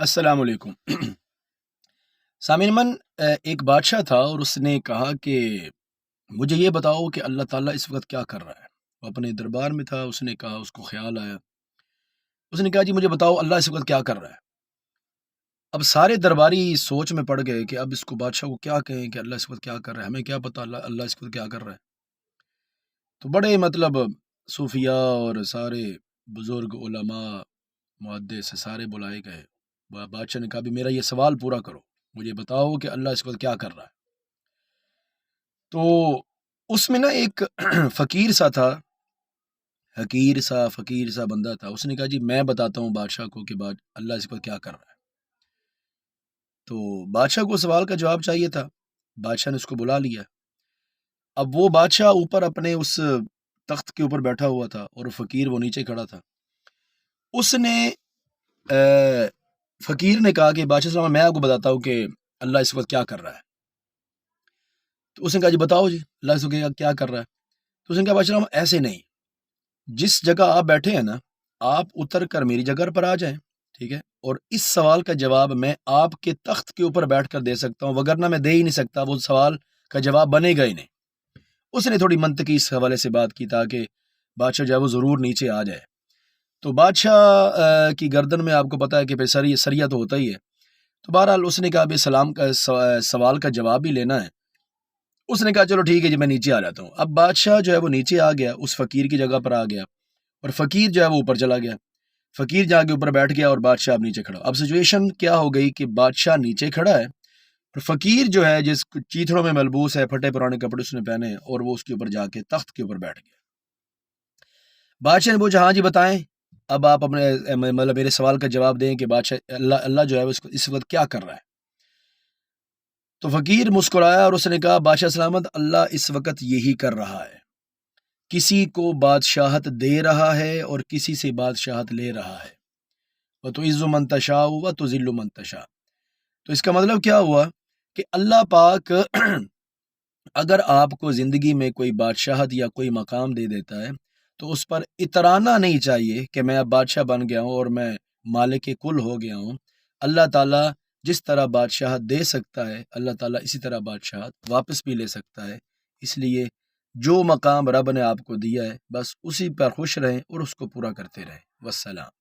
السلام علیکم۔ سامعین من، ایک بادشاہ تھا اور اس نے کہا کہ مجھے یہ بتاؤ کہ اللہ تعالیٰ اس وقت کیا کر رہا ہے۔ وہ اپنے دربار میں تھا، اس نے کہا، اس کو خیال آیا، اس نے کہا جی مجھے بتاؤ اللہ اس وقت کیا کر رہا ہے۔ اب سارے درباری سوچ میں پڑ گئے کہ اب اس کو بادشاہ کو کیا کہیں کہ اللہ اس وقت کیا کر رہا ہے، ہمیں کیا پتہ اللہ اس وقت کیا کر رہا ہے۔ تو بڑے صوفیاء اور سارے بزرگ علماء محدث سارے بلائے گئے۔ بادشاہ نے کہا بھی میرا یہ سوال پورا کرو، مجھے بتاؤ کہ اللہ اس وقت کیا کر رہا ہے۔ تو اس میں نا ایک فقیر سا تھا، فقیر سا بندہ تھا۔ اس نے کہا جی میں بتاتا ہوں بادشاہ کو کہ اللہ اس وقت کیا کر رہا ہے۔ تو بادشاہ کو سوال کا جواب چاہیے تھا، بادشاہ نے اس کو بلا لیا۔ اب وہ بادشاہ اوپر اپنے اس تخت کے اوپر بیٹھا ہوا تھا اور فقیر وہ نیچے کھڑا تھا۔ اس نے فقیر نے کہا کہ بادشاہ صاحب میں آپ کو بتاتا ہوں کہ اللہ اس وقت کیا کر رہا ہے۔ تو اس نے کہا جی بتاؤ جی اللہ اس وقت کیا کر رہا ہے۔ تو اس نے کہا بادشاہ صاحب ایسے نہیں، جس جگہ آپ بیٹھے ہیں نا آپ اتر کر میری جگہ پر آ جائیں، ٹھیک ہے، اور اس سوال کا جواب میں آپ کے تخت کے اوپر بیٹھ کر دے سکتا ہوں، وگرنہ میں دے ہی نہیں سکتا، وہ سوال کا جواب بنے گا ہی نہیں۔ اس نے تھوڑی منطقی اس حوالے سے بات کی تاکہ بادشاہ جو ہے وہ ضرور نیچے آ جائے۔ تو بادشاہ کی گردن میں آپ کو پتہ ہے کہ سریا تو ہوتا ہی ہے۔ تو بہرحال اس نے کہا ابھی سلام کا سوال کا جواب بھی لینا ہے۔ اس نے کہا چلو ٹھیک ہے جی میں نیچے آ جاتا ہوں۔ اب بادشاہ جو ہے وہ نیچے آ گیا، اس فقیر کی جگہ پر آ گیا، اور فقیر جو ہے وہ اوپر چلا گیا۔ فقیر جا کے اوپر بیٹھ گیا اور بادشاہ اب نیچے کھڑا۔ اب سچویشن کیا ہو گئی کہ بادشاہ نیچے کھڑا ہے اور فقیر جو ہے جس چیتھڑوں میں ملبوس ہے، پھٹے پرانے کپڑے اس نے پہنے ہیں، اور وہ اس کے اوپر جا کے تخت کے اوپر بیٹھ گیا۔ بادشاہ نے پوچھا ہاں جی بتائیں، اب آپ اپنے میرے سوال کا جواب دیں کہ بادشاہ اللہ جو ہے اس وقت کیا کر رہا ہے۔ تو فقیر مسکرایا اور اس نے کہا بادشاہ سلامت، اللہ اس وقت یہی کر رہا ہے، کسی کو بادشاہت دے رہا ہے اور کسی سے بادشاہت لے رہا ہے۔ وَتُعِزُّ مَن تَشَاءُ وَتُذِلُّ مَن تَشَاءُ۔ تو اس کا مطلب کیا ہوا کہ اللہ پاک اگر آپ کو زندگی میں کوئی بادشاہت یا کوئی مقام دے دیتا ہے تو اس پر اترانا نہیں چاہیے کہ میں اب بادشاہ بن گیا ہوں اور میں مالک کل ہو گیا ہوں۔ اللہ تعالیٰ جس طرح بادشاہت دے سکتا ہے، اللہ تعالیٰ اسی طرح بادشاہت واپس بھی لے سکتا ہے۔ اس لیے جو مقام رب نے آپ کو دیا ہے بس اسی پر خوش رہیں اور اس کو پورا کرتے رہیں۔ والسلام۔